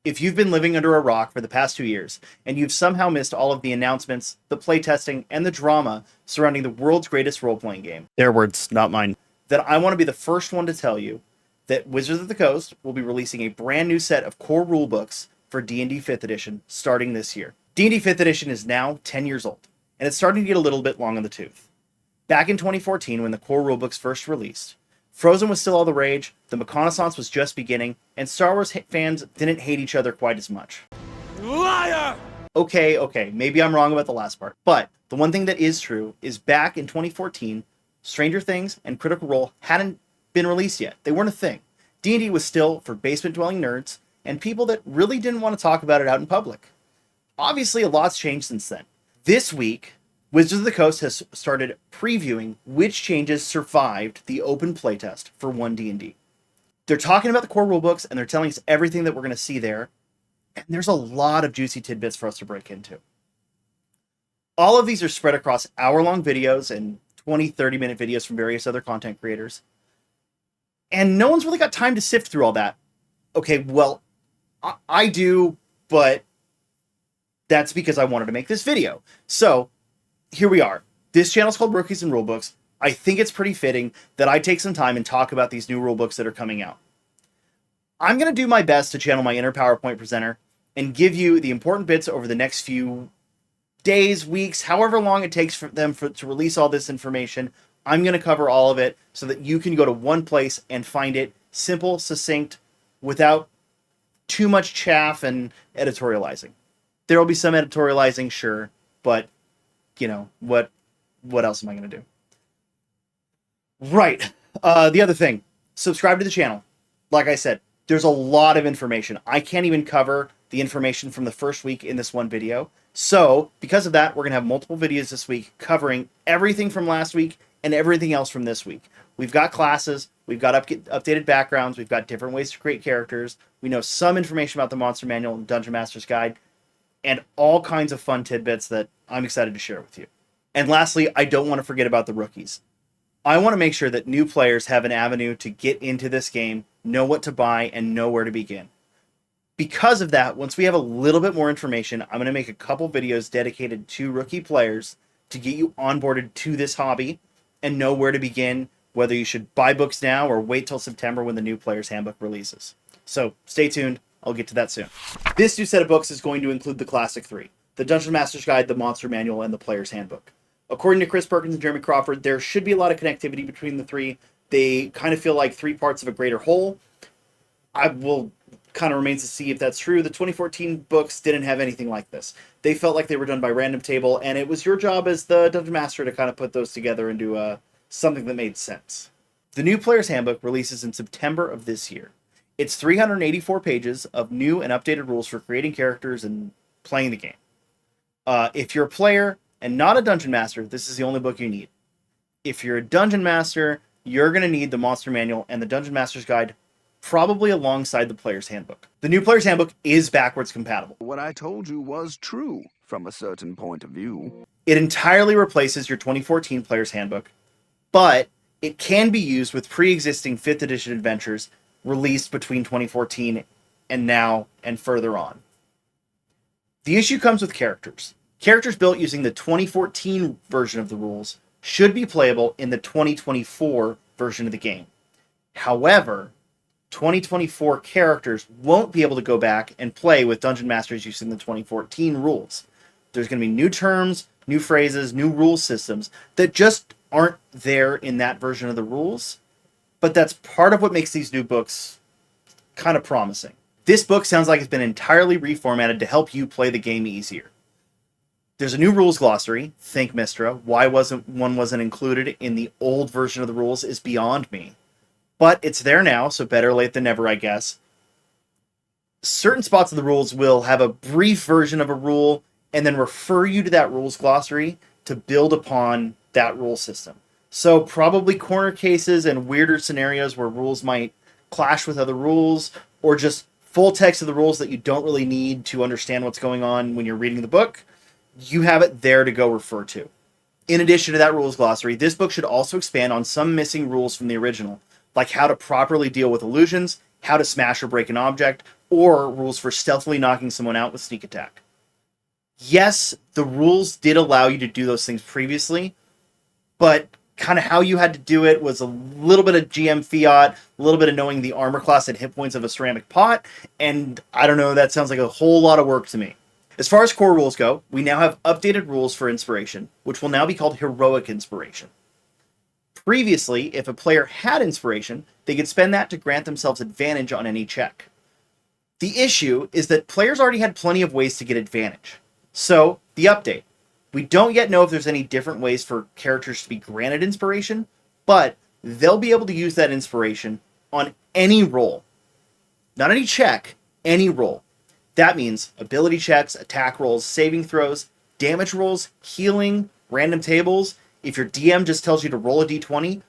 If you've been living under a rock for the past 2 years, and you've somehow missed all of the announcements, the playtesting, and the drama surrounding the world's greatest role-playing game, their words, not mine, then I want to be the first one to tell you that Wizards of the Coast will be releasing a brand new set of core rulebooks for D&D 5th edition starting this year. D&D 5th edition is now 10 years old, and it's starting to get a little bit long in the tooth. Back in 2014, when the core rulebooks first released, Frozen was still all the rage, the reconnaissance was just beginning, and Star Wars fans didn't hate each other quite as much. Liar! Okay, maybe I'm wrong about the last part, but the one thing that is true is back in 2014, Stranger Things and Critical Role hadn't been released yet. They weren't a thing. D&D was still for basement-dwelling nerds and people that really didn't want to talk about it out in public. Obviously, a lot's changed since then. This week, Wizards of the Coast has started previewing which changes survived the open playtest for 1D&D. They're talking about the core rulebooks, and they're telling us everything that we're going to see there, and there's a lot of juicy tidbits for us to break into. All of these are spread across hour-long videos and 20, 30-minute videos from various other content creators, and no one's really got time to sift through all that. Okay, well, I do, but that's because I wanted to make this video. So, here we are. This channel's called Rookies and Rulebooks. I think it's pretty fitting that I take some time and talk about these new rulebooks that are coming out. I'm going to do my best to channel my inner PowerPoint presenter and give you the important bits over the next few days, weeks, however long it takes for them to release all this information. I'm going to cover all of it so that you can go to one place and find it simple, succinct, without too much chaff and editorializing. There will be some editorializing, sure, but you know, what else am I going to do? Right. The other thing, subscribe to the channel. Like I said, there's a lot of information. I can't even cover the information from the first week in this one video. So, because of that, we're going to have multiple videos this week covering everything from last week and everything else from this week. We've got classes, we've got updated backgrounds, we've got different ways to create characters, we know some information about the Monster Manual and Dungeon Master's Guide, and all kinds of fun tidbits that I'm excited to share with you. And lastly, I don't want to forget about the rookies. I want to make sure that new players have an avenue to get into this game, know what to buy, and know where to begin. Because of that, once we have a little bit more information, I'm going to make a couple videos dedicated to rookie players to get you onboarded to this hobby and know where to begin, whether you should buy books now or wait till September when the new Players Handbook releases. So stay tuned. I'll get to that soon. This new set of books is going to include the Classic 3, the Dungeon Master's Guide, the Monster Manual, and the Player's Handbook. According to Chris Perkins and Jeremy Crawford, there should be a lot of connectivity between the three. They kind of feel like three parts of a greater whole. I will kind of remains to see if that's true. The 2014 books didn't have anything like this. They felt like they were done by random table, and it was your job as the Dungeon Master to kind of put those together into something that made sense. The new Player's Handbook releases in September of this year. It's 384 pages of new and updated rules for creating characters and playing the game. If you're a player and not a Dungeon Master, this is the only book you need. If you're a Dungeon Master, you're going to need the Monster Manual and the Dungeon Master's Guide, probably alongside the Player's Handbook. The new Player's Handbook is backwards compatible. What I told you was true from a certain point of view. It entirely replaces your 2014 Player's Handbook, but it can be used with pre-existing 5th edition adventures released between 2014 and now and further on. The issue comes with characters. Characters built using the 2014 version of the rules should be playable in the 2024 version of the game. However, 2024 characters won't be able to go back and play with Dungeon Masters using the 2014 rules. There's going to be new terms, new phrases, new rule systems that just aren't there in that version of the rules. But that's part of what makes these new books kind of promising. This book sounds like it's been entirely reformatted to help you play the game easier. There's a new rules glossary, think Mistra. Why one wasn't included in the old version of the rules is beyond me. But it's there now, so better late than never, I guess. Certain spots of the rules will have a brief version of a rule and then refer you to that rules glossary to build upon that rule system. So probably corner cases and weirder scenarios where rules might clash with other rules, or just full text of the rules that you don't really need to understand what's going on when you're reading the book. You have it there to go refer to. In addition to that rules glossary, this book should also expand on some missing rules from the original, like how to properly deal with illusions, how to smash or break an object, or rules for stealthily knocking someone out with sneak attack. Yes, the rules did allow you to do those things previously, but kind of how you had to do it was a little bit of GM fiat, a little bit of knowing the armor class and hit points of a ceramic pot, and I don't know, that sounds like a whole lot of work to me. As far as core rules go, we now have updated rules for inspiration, which will now be called heroic inspiration. Previously, if a player had inspiration, they could spend that to grant themselves advantage on any check. The issue is that players already had plenty of ways to get advantage. So, the update. We don't yet know if there's any different ways for characters to be granted inspiration, but they'll be able to use that inspiration on any roll. Not any check, any roll. That means ability checks, attack rolls, saving throws, damage rolls, healing, random tables. If your DM just tells you to roll a d20,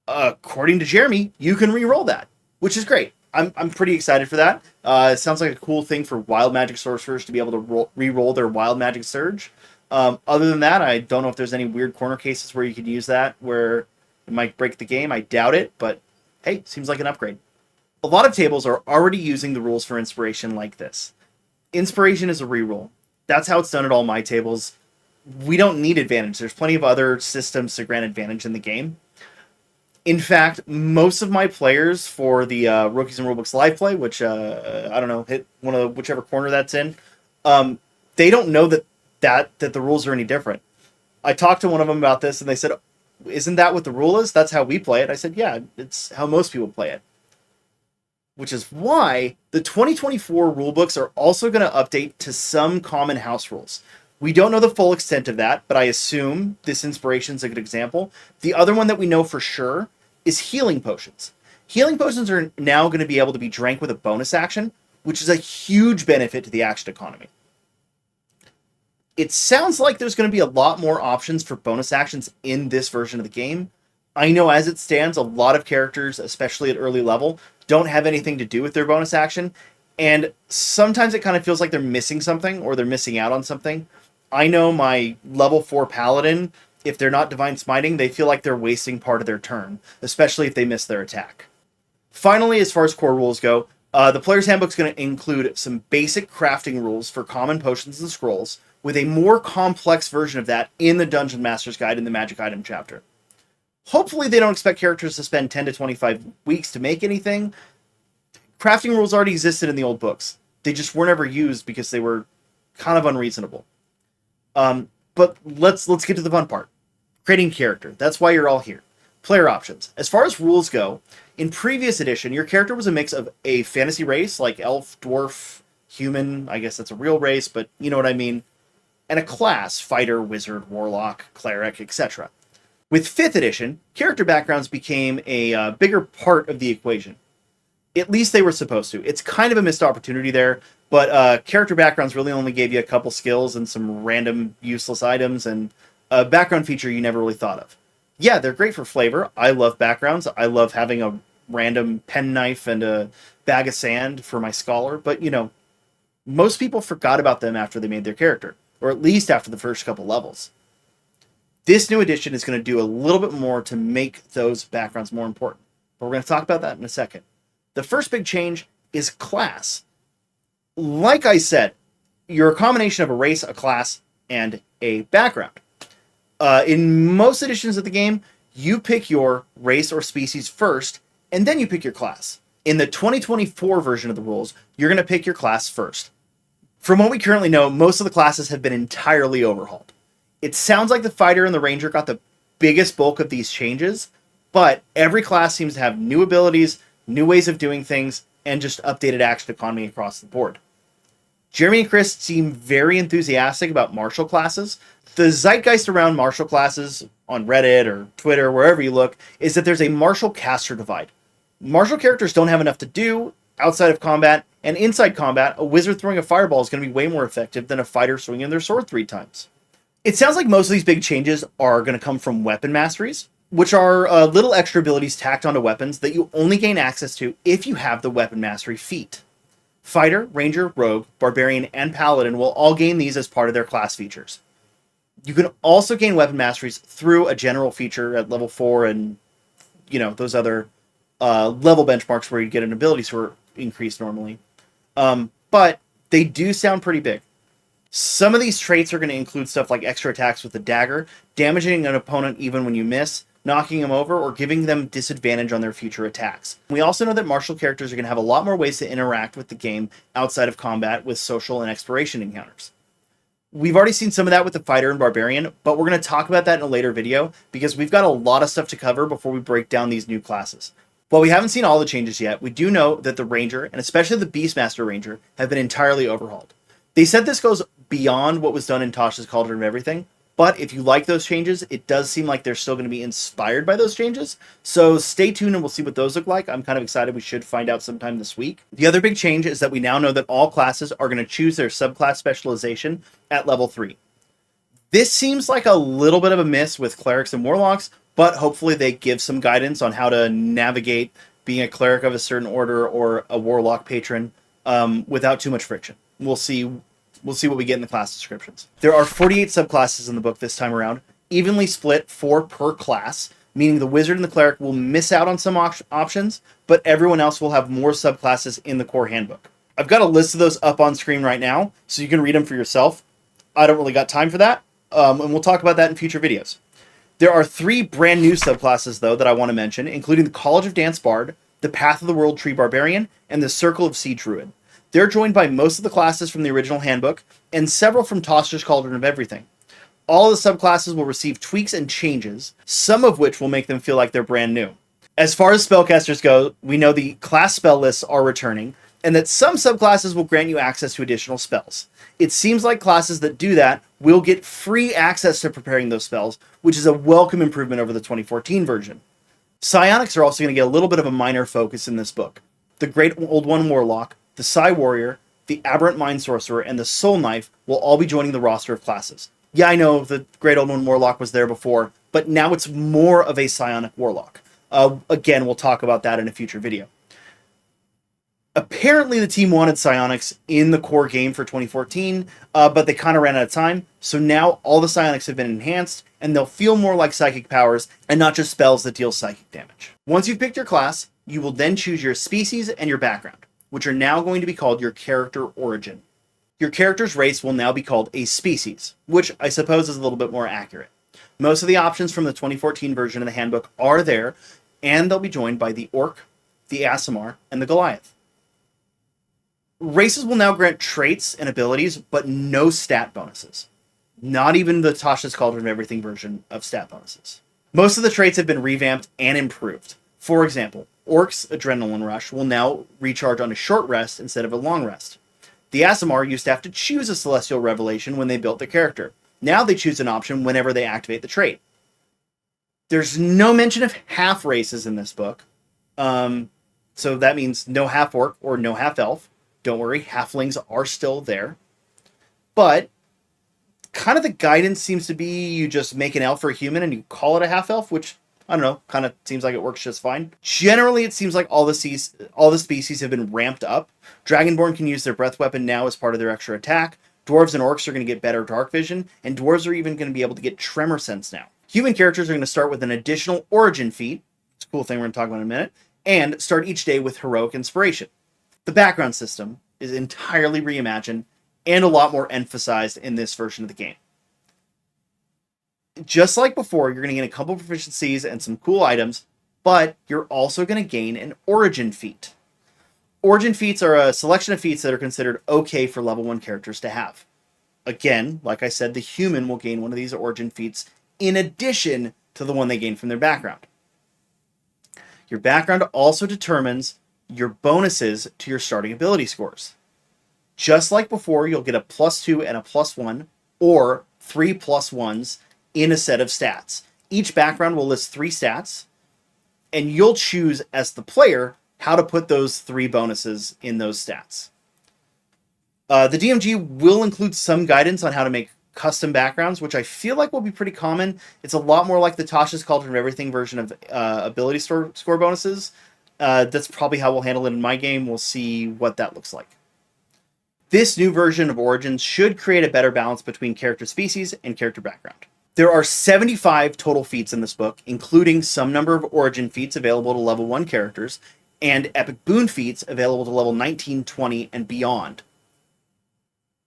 according to Jeremy, you can re-roll that, which is great. I'm pretty excited for that. It sounds like a cool thing for wild magic sorcerers to be able to re-roll their wild magic surge. Other than that, I don't know if there's any weird corner cases where you could use that, where it might break the game. I doubt it, but hey, seems like an upgrade. A lot of tables are already using the rules for inspiration like this. Inspiration is a reroll. That's how it's done at all my tables. We don't need advantage. There's plenty of other systems to grant advantage in the game. In fact, most of my players for the Rookies and Rulebooks live play, which, I don't know, hit one of whichever corner that's in, they don't know that the rules are any different. I talked to one of them about this, and they said, isn't that what the rule is? That's how we play it. I said, yeah, it's how most people play it. Which is why the 2024 rulebooks are also going to update to some common house rules. We don't know the full extent of that, but I assume this inspiration is a good example. The other one that we know for sure is healing potions. Healing potions are now going to be able to be drank with a bonus action, which is a huge benefit to the action economy. It sounds like there's going to be a lot more options for bonus actions in this version of the game. I know as it stands, a lot of characters, especially at early level, don't have anything to do with their bonus action, and sometimes it kind of feels like they're missing something or they're missing out on something. I know my level 4 paladin, if they're not divine smiting, they feel like they're wasting part of their turn, especially if they miss their attack. Finally, as far as core rules go, the Player's Handbook is going to include some basic crafting rules for common potions and scrolls, with a more complex version of that in the Dungeon Master's Guide in the Magic Item chapter. Hopefully they don't expect characters to spend 10 to 25 weeks to make anything. Crafting rules already existed in the old books. They just weren't ever used because they were kind of unreasonable. But let's get to the fun part. Creating character. That's why you're all here. Player options. As far as rules go, in previous edition, your character was a mix of a fantasy race, like elf, dwarf, human, I guess that's a real race, but you know what I mean, and a class, fighter, wizard, warlock, cleric, etc. With 5th edition, character backgrounds became a bigger part of the equation. At least they were supposed to. It's kind of a missed opportunity there, but character backgrounds really only gave you a couple skills and some random useless items, and a background feature you never really thought of. Yeah, they're great for flavor. I love backgrounds. I love having a random penknife and a bag of sand for my scholar, but you know, most people forgot about them after they made their character, or at least after the first couple levels. This new edition is going to do a little bit more to make those backgrounds more important, but we're going to talk about that in a second. The first big change is class. Like I said, you're a combination of a race, a class, and a background. In most editions of the game, you pick your race or species first, and then you pick your class. In the 2024 version of the rules, you're going to pick your class first. From what we currently know, most of the classes have been entirely overhauled. It sounds like the fighter and the ranger got the biggest bulk of these changes, but every class seems to have new abilities, new ways of doing things, and just updated action economy across the board. Jeremy and Chris seem very enthusiastic about martial classes. The zeitgeist around martial classes on Reddit or Twitter, wherever you look, is that there's a martial caster divide. Martial characters don't have enough to do outside of combat, and inside combat, a wizard throwing a fireball is going to be way more effective than a fighter swinging their sword 3 times. It sounds like most of these big changes are going to come from weapon masteries, which are little extra abilities tacked onto weapons that you only gain access to if you have the weapon mastery feat. Fighter, ranger, rogue, barbarian, and paladin will all gain these as part of their class features. You can also gain weapon masteries through a general feature at level 4 and, you know, those other level benchmarks where you get an ability score increase normally. But they do sound pretty big. Some of these traits are going to include stuff like extra attacks with the dagger, damaging an opponent even when you miss, knocking them over, or giving them disadvantage on their future attacks. We also know that martial characters are going to have a lot more ways to interact with the game outside of combat with social and exploration encounters. We've already seen some of that with the fighter and barbarian, but we're going to talk about that in a later video because we've got a lot of stuff to cover before we break down these new classes. While we haven't seen all the changes yet, we do know that the Ranger, and especially the Beastmaster Ranger, have been entirely overhauled. They said this goes beyond what was done in Tasha's Cauldron of Everything, but if you like those changes, it does seem like they're still going to be inspired by those changes. So stay tuned and we'll see what those look like. I'm kind of excited. We should find out sometime this week. The other big change is that we now know that all classes are going to choose their subclass specialization at level 3. This seems like a little bit of a miss with clerics and warlocks, but hopefully they give some guidance on how to navigate being a cleric of a certain order or a warlock patron without too much friction. We'll see what we get in the class descriptions. There are 48 subclasses in the book this time around, evenly split 4 per class, meaning the wizard and the cleric will miss out on some options, but everyone else will have more subclasses in the core handbook. I've got a list of those up on screen right now, so you can read them for yourself. I don't really got time for that, and we'll talk about that in future videos. There are 3 brand new subclasses, though, that I want to mention, including the College of Dance Bard, the Path of the World Tree Barbarian, and the Circle of Sea Druid. They're joined by most of the classes from the original handbook, and several from Tasha's Cauldron of Everything. All the subclasses will receive tweaks and changes, some of which will make them feel like they're brand new. As far as spellcasters go, we know the class spell lists are returning, and that some subclasses will grant you access to additional spells. It seems like classes that do that will get free access to preparing those spells, which is a welcome improvement over the 2014 version. Psionics are also going to get a little bit of a minor focus in this book. The Great Old One Warlock, the Psi Warrior, the Aberrant Mind Sorcerer, and the Soul Knife will all be joining the roster of classes. Yeah, I know the Great Old One Warlock was there before, but now it's more of a Psionic Warlock. Again, we'll talk about that in a future video. Apparently, the team wanted psionics in the core game for 2014, but they kind of ran out of time, so now all the psionics have been enhanced, and they'll feel more like psychic powers, and not just spells that deal psychic damage. Once you've picked your class, you will then choose your species and your background, which are now going to be called your character origin. Your character's race will now be called a species, which I suppose is a little bit more accurate. Most of the options from the 2014 version of the handbook are there, and they'll be joined by the Orc, the Aasimar, and the Goliath. Races will now grant traits and abilities, but no stat bonuses. Not even the Tasha's Cauldron of Everything version of stat bonuses. Most of the traits have been revamped and improved. For example, Orc's Adrenaline Rush will now recharge on a short rest instead of a long rest. The Aasimar used to have to choose a Celestial Revelation when they built their character. Now they choose an option whenever they activate the trait. There's no mention of half races in this book. So that means no half-orc or no half-elf. Don't worry, halflings are still there. But kind of the guidance seems to be you just make an elf or a human and you call it a half-elf, which, I don't know, kind of seems like it works just fine. Generally, it seems like all the species have been ramped up. Dragonborn can use their breath weapon now as part of their extra attack. Dwarves and orcs are going to get better dark vision, and dwarves are even going to be able to get tremor sense now. Human characters are going to start with an additional origin feat. It's a cool thing we're going to talk about in a minute. And start each day with heroic inspiration. The background system is entirely reimagined and a lot more emphasized in this version of the game. Just like before, you're going to gain a couple proficiencies and some cool items, but you're also going to gain an origin feat. Origin feats are a selection of feats that are considered okay for level 1 characters to have. Again, like I said, the human will gain one of these origin feats in addition to the one they gain from their background. Your background also determines your bonuses to your starting ability scores. Just like before, you'll get a +2 and a +1, or 3 +1s in a set of stats. Each background will list 3 stats, and you'll choose as the player how to put those 3 bonuses in those stats. The DMG will include some guidance on how to make custom backgrounds, which I feel like will be pretty common. It's a lot more like the Tasha's Cauldron of Everything version of ability score bonuses. That's probably how we'll handle it in my game. We'll see what that looks like. This new version of Origins should create a better balance between character species and character background. There are 75 total feats in this book, including some number of origin feats available to level 1 characters, and epic boon feats available to level 19, 20, and beyond.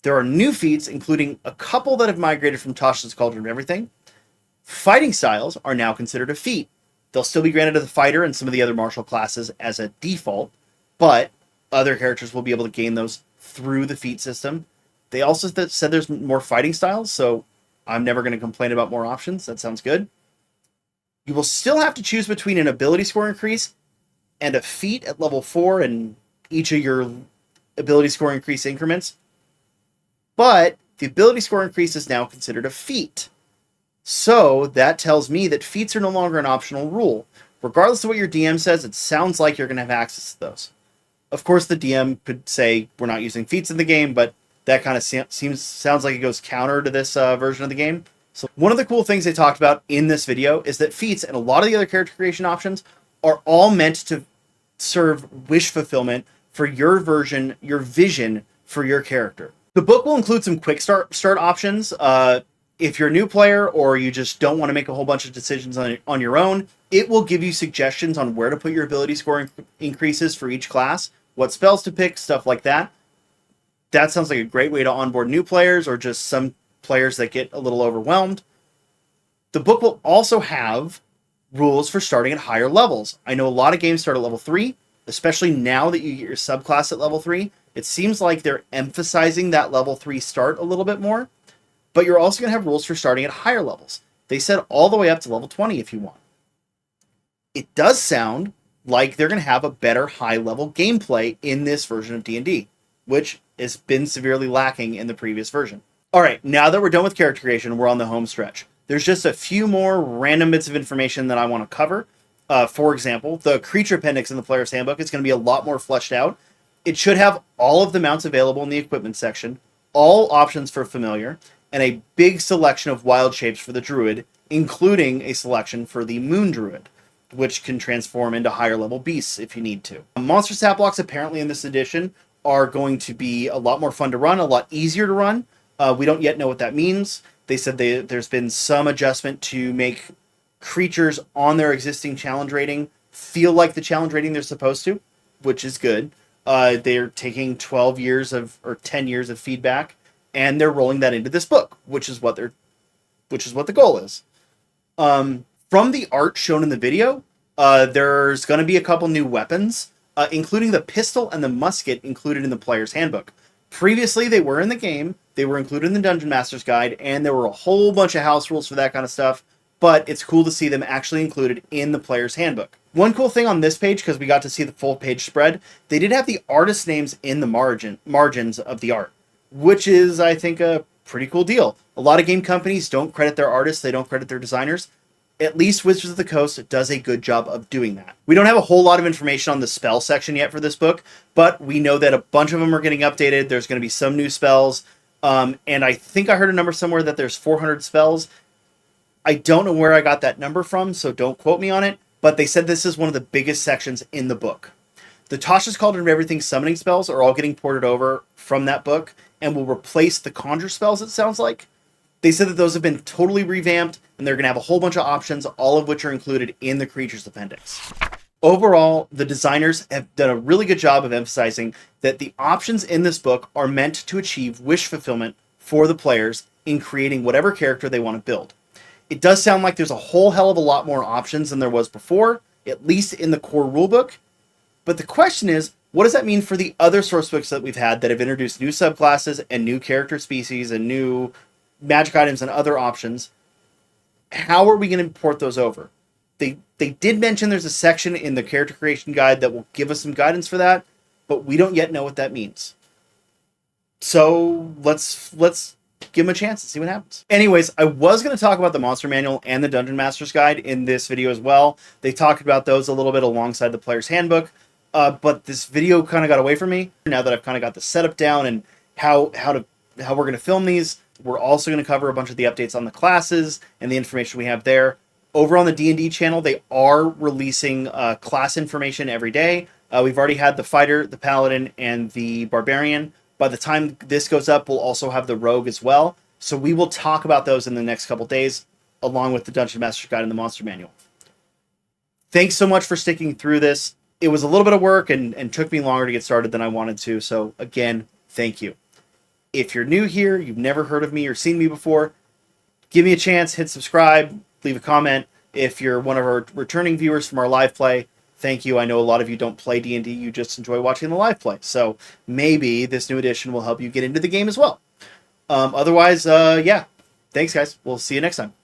There are new feats, including a couple that have migrated from Tasha's Cauldron of Everything. Fighting styles are now considered a feat. They'll still be granted to the fighter and some of the other martial classes as a default, but other characters will be able to gain those through the feat system. They also said there's more fighting styles, so I'm never going to complain about more options. That sounds good. You will still have to choose between an ability score increase and a feat at level 4 in each of your ability score increase increments. But the ability score increase is now considered a feat. So that tells me that feats are no longer an optional rule. Regardless of what your DM says, it sounds like you're going to have access to those. Of course, the DM could say we're not using feats in the game, but that kind of sounds like it goes counter to this version of the game. So one of the cool things they talked about in this video is that feats and a lot of the other character creation options are all meant to serve wish fulfillment for your version, your vision for your character. The book will include some quick start options. If you're a new player or you just don't want to make a whole bunch of decisions on your own, it will give you suggestions on where to put your ability score increases for each class, what spells to pick, stuff like that. That sounds like a great way to onboard new players or just some players that get a little overwhelmed. The book will also have rules for starting at higher levels. I know a lot of games start at level 3, especially now that you get your subclass at level 3. It seems like they're emphasizing that level 3 start a little bit more. But you're also going to have rules for starting at higher levels. They said all the way up to level 20 if you want. It does sound like they're going to have a better high-level gameplay in this version of D&D, which has been severely lacking in the previous version. All right, now that we're done with character creation, we're on the home stretch. There's just a few more random bits of information that I want to cover. For example, the creature appendix in the Player's Handbook is going to be a lot more fleshed out. It should have all of the mounts available in the equipment section, all options for familiar, and a big selection of wild shapes for the druid, including a selection for the moon druid, which can transform into higher level beasts if you need to. Monster stat blocks apparently in this edition are going to be a lot more fun to run, a lot easier to run. We don't yet know what that means. They said there's been some adjustment to make creatures on their existing challenge rating feel like the challenge rating they're supposed to, which is good. They're taking 12 years or 10 years of feedback, and they're rolling that into this book, which is what the goal is. From the art shown in the video, there's going to be a couple new weapons, including the pistol and the musket included in the Player's Handbook. Previously, they were in the game, they were included in the Dungeon Master's Guide, and there were a whole bunch of house rules for that kind of stuff, but it's cool to see them actually included in the Player's Handbook. One cool thing on this page, because we got to see the full page spread, they did have the artist names in the margins of the art, which is, I think, a pretty cool deal. A lot of game companies don't credit their artists, they don't credit their designers. At least Wizards of the Coast does a good job of doing that. We don't have a whole lot of information on the spell section yet for this book, but we know that a bunch of them are getting updated. There's going to be some new spells, and I think I heard a number somewhere that there's 400 spells. I don't know where I got that number from, so don't quote me on it, but they said this is one of the biggest sections in the book. The Tasha's Cauldron of Everything summoning spells are all getting ported over from that book and will replace the conjure spells, it sounds like. They said that those have been totally revamped, and they're going to have a whole bunch of options, all of which are included in the Creatures Appendix. Overall, the designers have done a really good job of emphasizing that the options in this book are meant to achieve wish fulfillment for the players in creating whatever character they want to build. It does sound like there's a whole hell of a lot more options than there was before, at least in the core rulebook. But the question is, what does that mean for the other source books that we've had that have introduced new subclasses and new character species and new magic items and other options? How are we going to port those over? They did mention there's a section in the character creation guide that will give us some guidance for that, but we don't yet know what that means. So let's give them a chance and see what happens. Anyways, I was going to talk about the Monster Manual and the Dungeon Master's Guide in this video as well. They talked about those a little bit alongside the Player's Handbook, but this video kind of got away from me. Now that I've kind of got the setup down and how we're going to film these, we're also going to cover a bunch of the updates on the classes and the information we have there. Over on the D&D channel, they are releasing class information every day. We've already had the Fighter, the Paladin, and the Barbarian. By the time this goes up, we'll also have the Rogue as well. So we will talk about those in the next couple days, along with the Dungeon Master's Guide and the Monster Manual. Thanks so much for sticking through this. it was a little bit of work and took me longer to get started than I wanted to. So again, thank you. If you're new here, you've never heard of me or seen me before, give me a chance, hit subscribe, leave a comment. If you're one of our returning viewers from our live play, thank you. I know a lot of you don't play D&D, you just enjoy watching the live play. So maybe this new edition will help you get into the game as well. Otherwise, yeah, thanks guys. We'll see you next time.